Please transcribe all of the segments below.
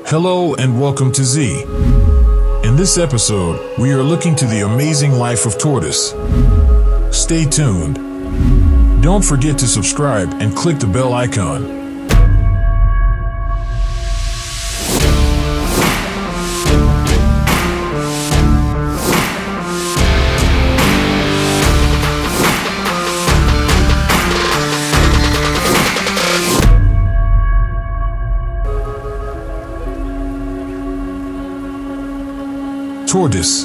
Hello and welcome to Z. In this episode, we are looking to the amazing life of tortoise. Stay tuned. Don't forget to subscribe and click the bell icon. Tortoise.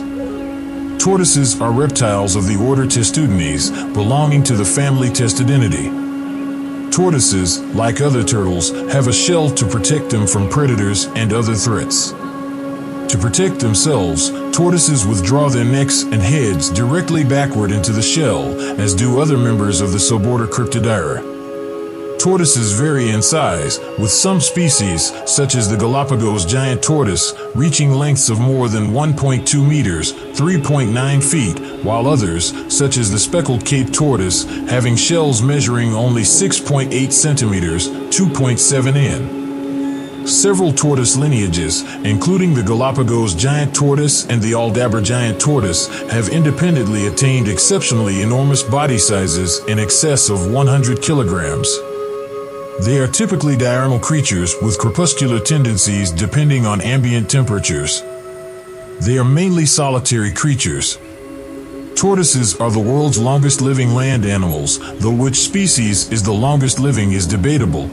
Tortoises are reptiles of the order Testudines, belonging to the family Testudinidae. Tortoises, like other turtles, have a shell to protect them from predators and other threats. To protect themselves, tortoises withdraw their necks and heads directly backward into the shell, as do other members of the suborder Cryptodira. Tortoises vary in size, with some species, such as the Galapagos giant tortoise, reaching lengths of more than 1.2 meters, 3.9 feet, while others, such as the speckled Cape tortoise, having shells measuring only 6.8 centimeters, 2.7 in. Several tortoise lineages, including the Galapagos giant tortoise and the Aldabra giant tortoise, have independently attained exceptionally enormous body sizes in excess of 100 kilograms. They are typically diurnal creatures with crepuscular tendencies depending on ambient temperatures. They are mainly solitary creatures. Tortoises are the world's longest living land animals, though which species is the longest living is debatable.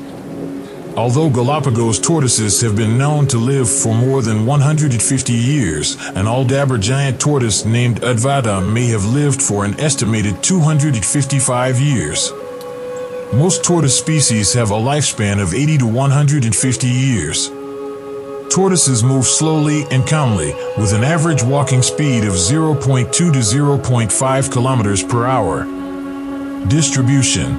Although Galapagos tortoises have been known to live for more than 150 years, an Aldabra giant tortoise named Udvada may have lived for an estimated 255 years. Most tortoise species have a lifespan of 80 to 150 years. Tortoises move slowly and calmly, with an average walking speed of 0.2 to 0.5 kilometers per hour. Distribution.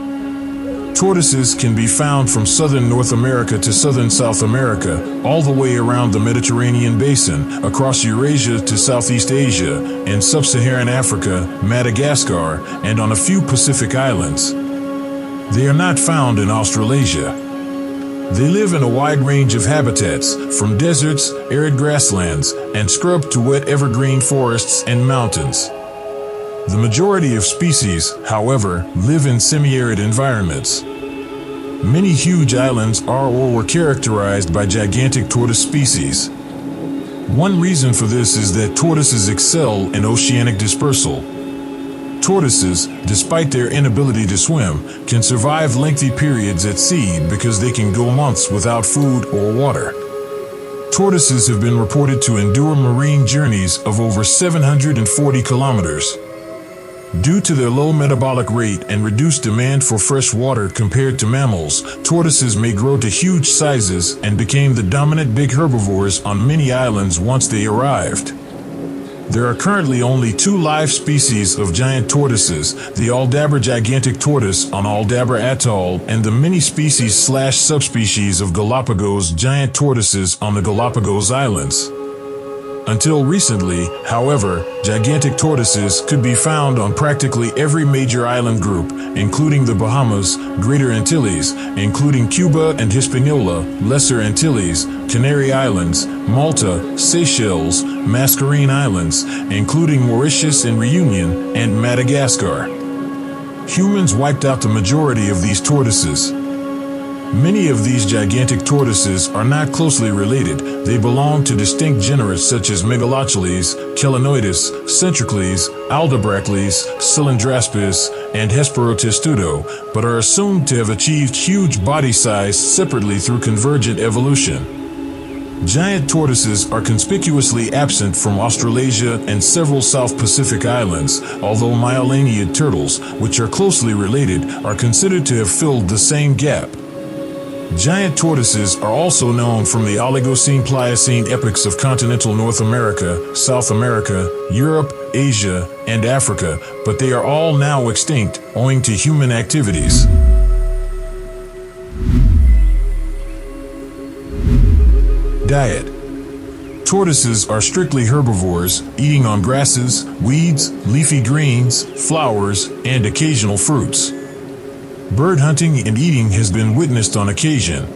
Tortoises can be found from southern North America to southern South America, all the way around the Mediterranean basin, across Eurasia to Southeast Asia, in sub-Saharan Africa, Madagascar, and on a few Pacific islands. They are not found in Australasia. They live in a wide range of habitats, from deserts, arid grasslands, and scrub to wet evergreen forests and mountains. The majority of species, however, live in semi-arid environments. Many huge islands are or were characterized by gigantic tortoise species. One reason for this is that tortoises excel in oceanic dispersal. Tortoises, despite their inability to swim, can survive lengthy periods at sea because they can go months without food or water. Tortoises have been reported to endure marine journeys of over 740 kilometers. Due to their low metabolic rate and reduced demand for fresh water compared to mammals, tortoises may grow to huge sizes and became the dominant big herbivores on many islands once they arrived. There are currently only two live species of giant tortoises, the Aldabra gigantic tortoise on Aldabra Atoll and the many species/subspecies of Galapagos giant tortoises on the Galapagos Islands. Until recently, however, gigantic tortoises could be found on practically every major island group, including the Bahamas, Greater Antilles, including Cuba and Hispaniola, Lesser Antilles, Canary Islands, Malta, Seychelles, Mascarene Islands, including Mauritius and Reunion, and Madagascar. Humans wiped out the majority of these tortoises. Many of these gigantic tortoises are not closely related. They belong to distinct genera such as Megalocheles, Chelonoidus, Centrocles, Aldabracles, Cylindraspis, and Hesperotestudo, but are assumed to have achieved huge body size separately through convergent evolution. Giant tortoises are conspicuously absent from Australasia and several South Pacific islands, although myolaniid turtles, which are closely related, are considered to have filled the same gap. Giant tortoises are also known from the Oligocene-Pliocene epochs of continental North America, South America, Europe, Asia, and Africa, but they are all now extinct owing to human activities. Diet. Tortoises are strictly herbivores, eating on grasses, weeds, leafy greens, flowers, and occasional fruits. Bird hunting and eating has been witnessed on occasion.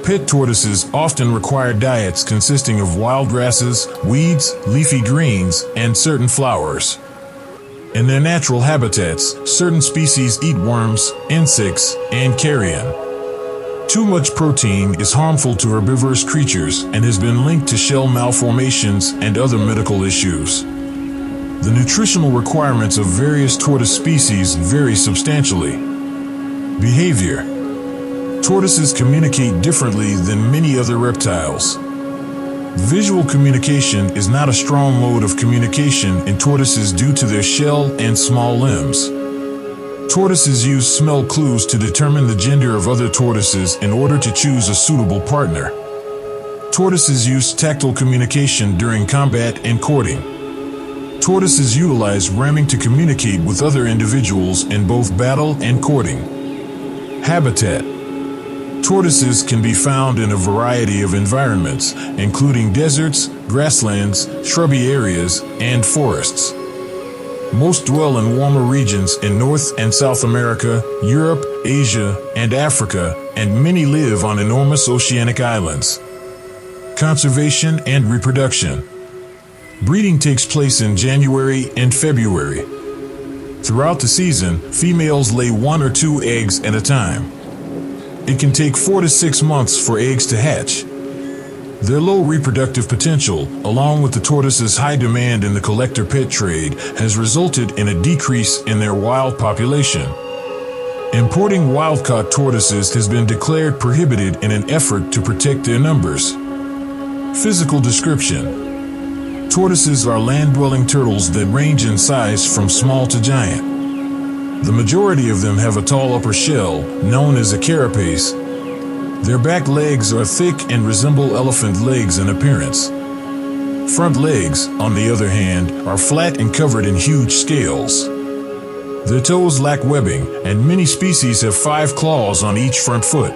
Pet tortoises often require diets consisting of wild grasses, weeds, leafy greens, and certain flowers. In their natural habitats, certain species eat worms, insects, and carrion. Too much protein is harmful to herbivorous creatures and has been linked to shell malformations and other medical issues. The nutritional requirements of various tortoise species vary substantially. Behavior. Tortoises communicate differently than many other reptiles. Visual communication is not a strong mode of communication in tortoises due to their shell and small limbs. Tortoises use smell clues to determine the gender of other tortoises in order to choose a suitable partner. Tortoises use tactile communication during combat and courting. Tortoises utilize ramming to communicate with other individuals in both battle and courting. Habitat. Tortoises can be found in a variety of environments, including deserts, grasslands, shrubby areas, and forests. Most dwell in warmer regions in North and South America, Europe, Asia, and Africa, and many live on enormous oceanic islands. Conservation and reproduction. Breeding takes place in January and February. Throughout the season, females lay 1 or 2 eggs at a time. It can take 4 to 6 months for eggs to hatch. Their low reproductive potential, along with the tortoise's high demand in the collector pet trade, has resulted in a decrease in their wild population. Importing wild-caught tortoises has been declared prohibited in an effort to protect their numbers. Physical description. Tortoises are land-dwelling turtles that range in size from small to giant. The majority of them have a tall upper shell, known as a carapace. Their back legs are thick and resemble elephant legs in appearance. Front legs, on the other hand, are flat and covered in huge scales. Their toes lack webbing, and many species have 5 claws on each front foot.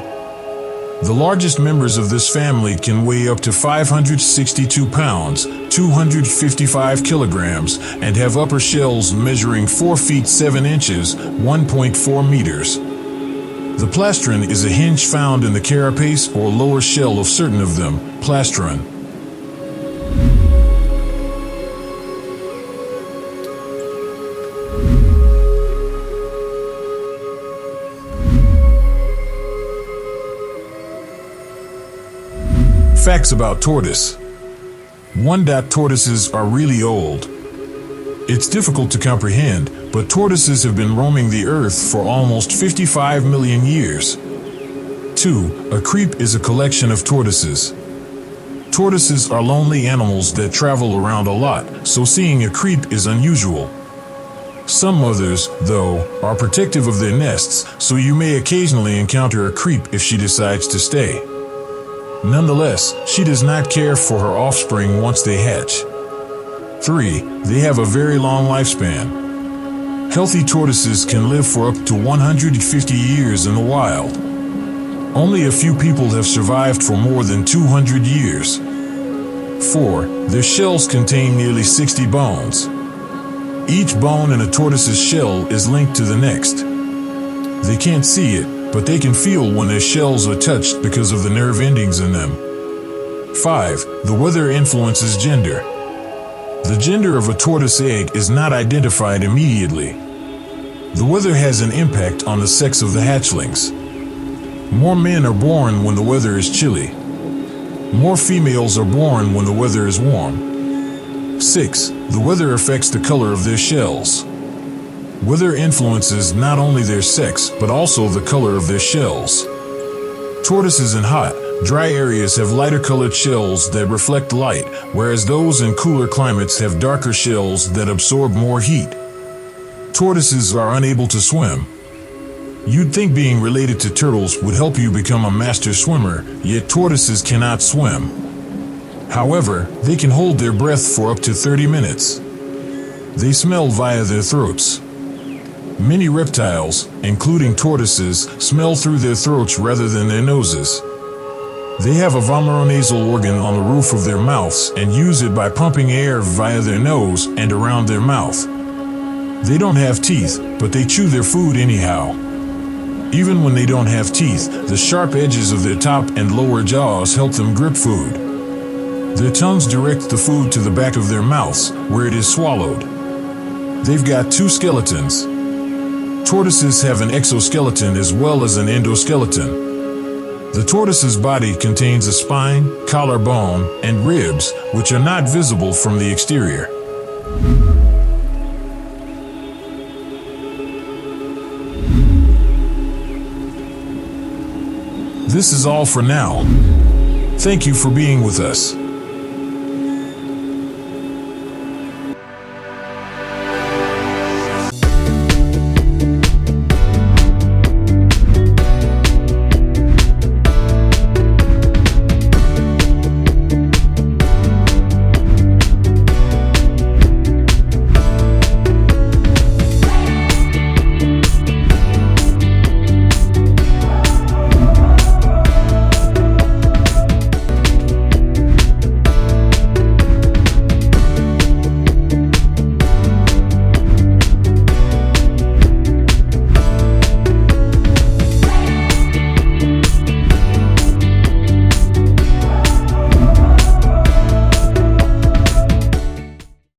The largest members of this family can weigh up to 562 pounds, 255 kilograms, and have upper shells measuring 4 feet 7 inches, 1.4 meters. The plastron is a hinge found in the carapace or lower shell of certain of them, plastron. Facts about tortoise. 1. Tortoises are really old. It's difficult to comprehend, but tortoises have been roaming the earth for almost 55 million years. 2. A creep is a collection of tortoises. Tortoises are lonely animals that travel around a lot, so seeing a creep is unusual. Some mothers, though, are protective of their nests, so you may occasionally encounter a creep if she decides to stay. Nonetheless, she does not care for her offspring once they hatch. 3. They have a very long lifespan. Healthy tortoises can live for up to 150 years in the wild. Only a few people have survived for more than 200 years. 4. Their shells contain nearly 60 bones. Each bone in a tortoise's shell is linked to the next. They can't see it, but they can feel when their shells are touched because of the nerve endings in them. 5. The weather influences gender. The gender of a tortoise egg is not identified immediately. The weather has an impact on the sex of the hatchlings. More men are born when the weather is chilly. More females are born when the weather is warm. 6. The weather affects the color of their shells. Weather influences not only their sex, but also the color of their shells. Tortoises in hot, dry areas have lighter colored shells that reflect light, whereas those in cooler climates have darker shells that absorb more heat. Tortoises are unable to swim. You'd think being related to turtles would help you become a master swimmer, yet tortoises cannot swim. However, they can hold their breath for up to 30 minutes. They smell via their throats. Many reptiles, including tortoises, smell through their throats rather than their noses. They have a vomeronasal organ on the roof of their mouths and use it by pumping air via their nose and around their mouth. They don't have teeth, but they chew their food anyhow. Even when they don't have teeth, the sharp edges of their top and lower jaws help them grip food. Their tongues direct the food to the back of their mouths, where it is swallowed. They've got two skeletons. Tortoises have an exoskeleton as well as an endoskeleton. The tortoise's body contains a spine, collarbone, and ribs, which are not visible from the exterior. This is all for now. Thank you for being with us.